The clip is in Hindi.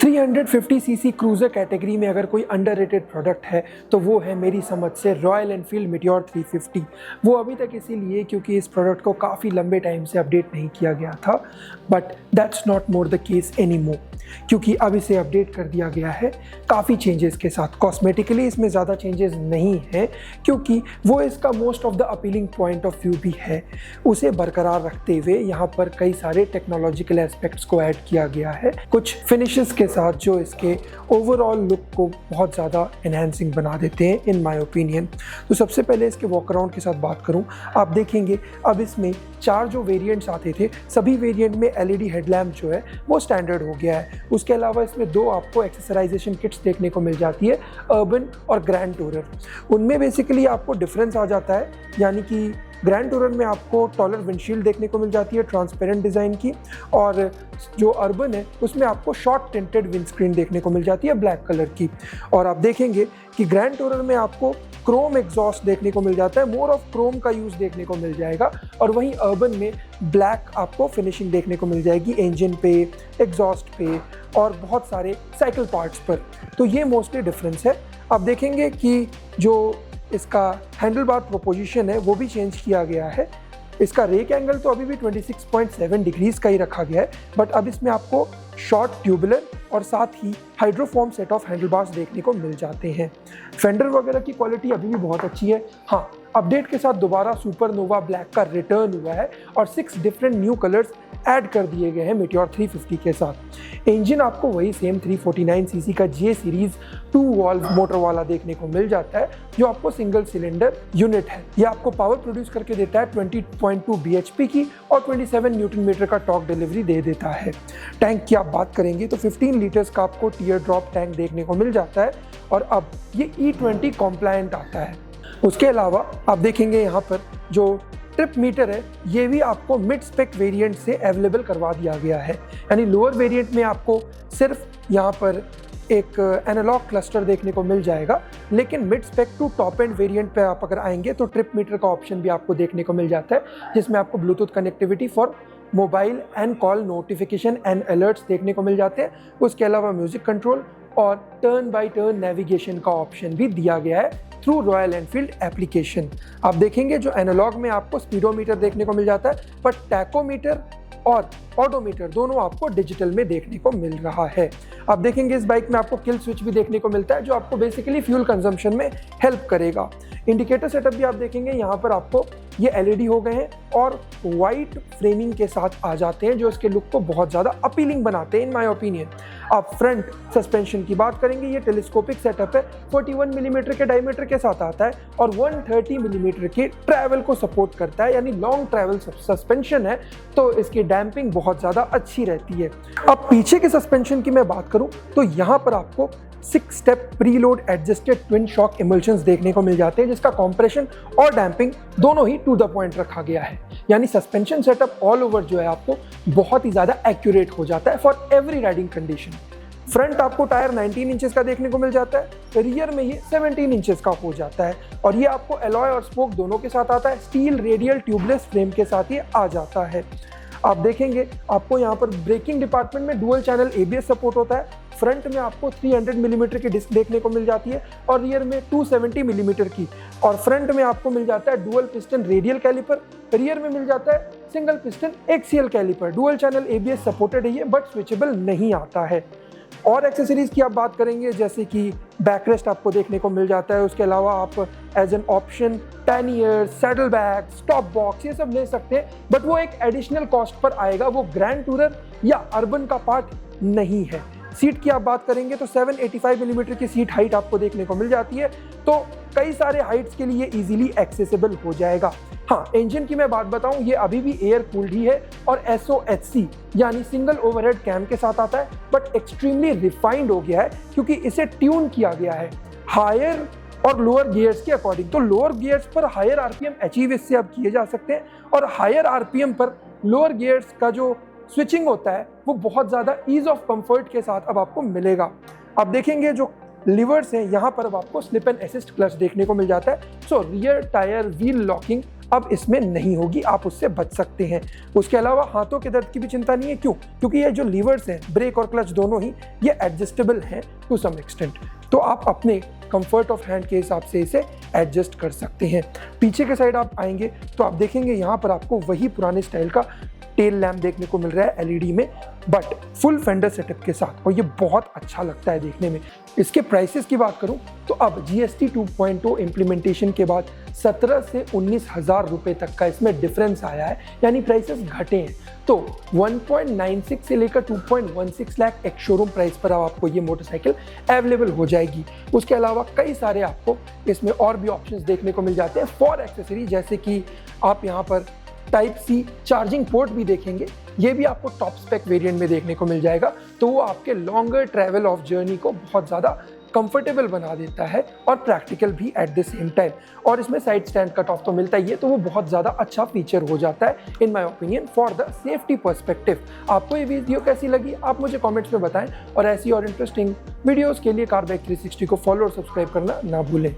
350 सीसी क्रूज़र कैटेगरी में अगर कोई अंडररेटेड प्रोडक्ट है तो वो है मेरी समझ से रॉयल एनफील्ड मीटियोर 350। वो अभी तक इसीलिए क्योंकि इस प्रोडक्ट को काफ़ी लंबे टाइम से अपडेट नहीं किया गया था, but that's not more the case any more, क्योंकि अब इसे अपडेट कर दिया गया है काफ़ी चेंजेस के साथ। कॉस्मेटिकली इसमें ज़्यादा चेंजेस नहीं हैं क्योंकि वो इसका most of the appealing point of view भी है, उसे बरकरार रखते हुए यहाँ पर कई सारे टेक्नोलॉजिकल एस्पेक्ट्स को ऐड किया गया है कुछ फिनिशेस के साथ जो इसके ओवरऑल लुक को बहुत ज़्यादा एनहांसिंग बना देते हैं इन माय ओपिनियन। तो सबसे पहले इसके वॉक अराउंड के साथ बात करूं, आप देखेंगे अब इसमें 4 जो वेरिएंट्स आते थे सभी वेरिएंट में एलईडी हेडलैम्प जो है वो स्टैंडर्ड हो गया है। उसके अलावा इसमें 2 आपको एक्सेसराइजेशन किट्स देखने को मिल जाती है, अर्बन और ग्रैंड टूरर। उनमें बेसिकली आपको डिफरेंस आ जाता है, यानी कि ग्रैंड टूरर में आपको टॉलर विंडशील्ड देखने को मिल जाती है ट्रांसपेरेंट डिज़ाइन की, और जो अर्बन है उसमें आपको शॉर्ट टिंटेड विंडस्क्रीन देखने को मिल जाती है ब्लैक कलर की। और आप देखेंगे कि ग्रैंड टूरर में आपको क्रोम एग्जॉस्ट देखने को मिल जाता है, मोर ऑफ क्रोम का यूज़ देखने को मिल जाएगा, और वहीं अर्बन में ब्लैक आपको फिनिशिंग देखने को मिल जाएगी इंजन पे, एग्जॉस्ट पे और बहुत सारे साइकिल पार्ट्स पर। तो ये मोस्टली डिफरेंस है। आप देखेंगे कि जो इसका हैंडल बार प्रोपोजिशन है वो भी चेंज किया गया है। इसका रेक एंगल तो अभी भी 26.7 डिग्रीज का ही रखा गया है, बट अब इसमें आपको शॉर्ट ट्यूबुलर और साथ ही hydroform set of handle bars देखने को मिल जाते हैं। फेंडर वगैरह की क्वालिटी अभी भी बहुत अच्छी है। हाँ, अपडेट के साथ दोबारा सुपरनोवा ब्लैक का रिटर्न हुआ है और 6 डिफरेंट न्यू कलर्स ऐड कर दिए गए हैं मीटियोर 350 के साथ। इंजन आपको वही सेम 349 सीसी का जे सीरीज 2 वॉल्व मोटर वाला देखने को मिल जाता है, जो आपको सिंगल सिलेंडर यूनिट है। ये आपको पावर प्रोड्यूस करके देता है 20.2 bhp की और 27 न्यूटन मीटर का टॉर्क डिलीवरी दे देता है। टैंक की आप बात करेंगे तो 15 लीटर्स का आपको टीयर ड्रॉप टैंक देखने को मिल जाता है, और अब ये E20 कॉम्प्लायंट आता है। उसके अलावा आप देखेंगे यहाँ पर जो ट्रिप मीटर है ये भी आपको मिड स्पेक वेरिएंट से अवेलेबल करवा दिया गया है, यानी लोअर वेरिएंट में आपको सिर्फ यहाँ पर एक एनालॉग क्लस्टर देखने को मिल जाएगा, लेकिन mid spec to top end variant पे आप अगर आएंगे तो ट्रिप मीटर का ऑप्शन भी आपको देखने को मिल जाता है, जिसमें आपको Bluetooth connectivity for mobile and call notification and alerts देखने को मिल जाते हैं। उसके अलावा म्यूजिक कंट्रोल और टर्न बाय टर्न नेविगेशन का ऑप्शन भी दिया गया है थ्रू रॉयल एनफील्ड एप्लीकेशन। आप देखेंगे जो एनालॉग में आपको स्पीडोमीटर देखने को मिल जाता है, बट टैकोमीटर और ऑडोमीटर दोनों आपको डिजिटल में देखने को मिल रहा है। आप देखेंगे इस बाइक में आपको किल स्विच भी देखने को मिलता है, जो आपको बेसिकली फ्यूल कंजम्पशन में हेल्प करेगा। इंडिकेटर सेटअप भी आप देखेंगे यहाँ पर आपको ये एलईडी हो गए हैं और वाइट फ्रेमिंग के साथ आ जाते हैं, जो इसके लुक को बहुत ज़्यादा अपीलिंग बनाते हैं इन माय ओपिनियन। आप फ्रंट सस्पेंशन की बात करेंगे, ये टेलीस्कोपिक सेटअप है, 41 मिलीमीटर के डायमीटर के साथ आता है और 130 मिलीमीटर के ट्रैवल को सपोर्ट करता है, यानी लॉन्ग ट्रैवल सस्पेंशन है, तो इसकी डैम्पिंग बहुत ज़्यादा अच्छी रहती है। अब पीछे के सस्पेंशन की मैं बात करूं तो यहाँ पर आपको 6 step preload adjusted twin shock emulsions देखने को मिल जाते हैं, जिसका कंप्रेशन और डैम्पिंग दोनों ही टू द पॉइंट रखा गया है, यानी सस्पेंशन सेटअप ऑल ओवर जो है आपको बहुत ही ज़्यादा एक्यूरेट हो जाता है for every riding condition. Front आपको टायर 19 इंचेस का देखने को मिल जाता है, रियर में ये 17 इंचेस का हो जाता है, और ये आपको एलॉय और स्पोक दोनों के साथ आता है। स्टील रेडियल ट्यूबलेस फ्रेम के साथ ये आ जाता है। आप देखेंगे आपको यहाँ पर ब्रेकिंग डिपार्टमेंट में डुअल चैनल ABS सपोर्ट होता है। फ्रंट में आपको 300 मिलीमीटर की डिस्क देखने को मिल जाती है और रियर में 270 मिलीमीटर की, और फ्रंट में आपको मिल जाता है dual piston radial caliper, rear में मिल जाता है single piston axial caliper. Dual channel ABS supported है ये, बट स्विचेबल नहीं आता है। और एक्सेसरीज की आप बात करेंगे जैसे कि बैकरेस्ट आपको देखने को मिल जाता है। उसके अलावा आप as an option pannier, saddle bag, stop box ये सब ले सकते हैं, बट वो एक एडिशनल कॉस्ट पर आएगा, वो ग्रैंड टूरर या अर्बन का पार्ट नहीं है। सीट की आप बात करेंगे तो 785 मिलीमीटर की सीट हाइट आपको देखने को मिल जाती है, तो कई सारे हाइट्स के लिए इजीली एक्सेसिबल हो जाएगा। हाँ, इंजन की मैं बात बताऊं, ये अभी भी एयर कूल्ड ही है और SOHC यानी सिंगल ओवरहेड कैम के साथ आता है, बट एक्सट्रीमली रिफाइंड हो गया है क्योंकि इसे ट्यून किया गया है हायर और लोअर गियर्स के अकॉर्डिंग। तो लोअर गियर्स पर हायर RPM अचीव इससे अब किए जा सकते हैं, और हायर RPM पर लोअर गियर्स का जो स्विचिंग होता है वो बहुत ज़्यादा ईज ऑफ कंफर्ट के साथ अब आपको मिलेगा। आप देखेंगे जो लिवर्स हैं यहाँ पर अब आपको स्लिप एंड असिस्ट क्लच देखने को मिल जाता है, सो रियर टायर व्हील लॉकिंग अब इसमें नहीं होगी, आप उससे बच सकते हैं। उसके अलावा हाथों के दर्द की भी चिंता नहीं है, क्यों? क्योंकि ये जो लीवर्स हैं, ब्रेक और क्लच दोनों ही ये एडजस्टेबल हैं टू सम एक्सटेंट, तो आप अपने कंफर्ट ऑफ हैंड के हिसाब से इसे एडजस्ट कर सकते हैं। पीछे के साइड आप आएंगे तो आप देखेंगे यहाँ पर आपको वही पुराने स्टाइल का टेल लैम्प देखने को मिल रहा है एलईडी में, बट फुल फेंडर सेटअप के साथ, और ये बहुत अच्छा लगता है देखने में। इसके प्राइसेस की बात करूं तो अब जीएसटी 2.0 इम्प्लीमेंटेशन के बाद 17 से 19,000 रुपए तक का इसमें डिफरेंस आया है, यानी प्राइसेस घटे हैं। तो 1.96 से लेकर 2.16 लाख एक शोरूम प्राइस पर अब आपको ये मोटरसाइकिल अवेलेबल हो जाएगी। उसके अलावा कई सारे आपको इसमें और भी ऑप्शंस देखने को मिल जाते हैं फॉर एक्सेसरी, जैसे कि आप यहाँ पर टाइप सी चार्जिंग पोर्ट भी देखेंगे, ये भी आपको टॉप स्पेक वेरिएंट में देखने को मिल जाएगा। तो वो आपके लॉन्गर ट्रैवल ऑफ जर्नी को बहुत ज़्यादा कंफर्टेबल बना देता है और प्रैक्टिकल भी एट द सेम टाइम। और इसमें साइड स्टैंड कट ऑफ तो मिलता ही है, तो वो बहुत ज़्यादा अच्छा फीचर हो जाता है in my opinion for the safety perspective. आपको ये वीडियो कैसी लगी आप मुझे कमेंट्स में बताएं, और ऐसी और इंटरेस्टिंग वीडियोस के लिए कार बाइक 360 को फॉलो और सब्सक्राइब करना ना भूलें।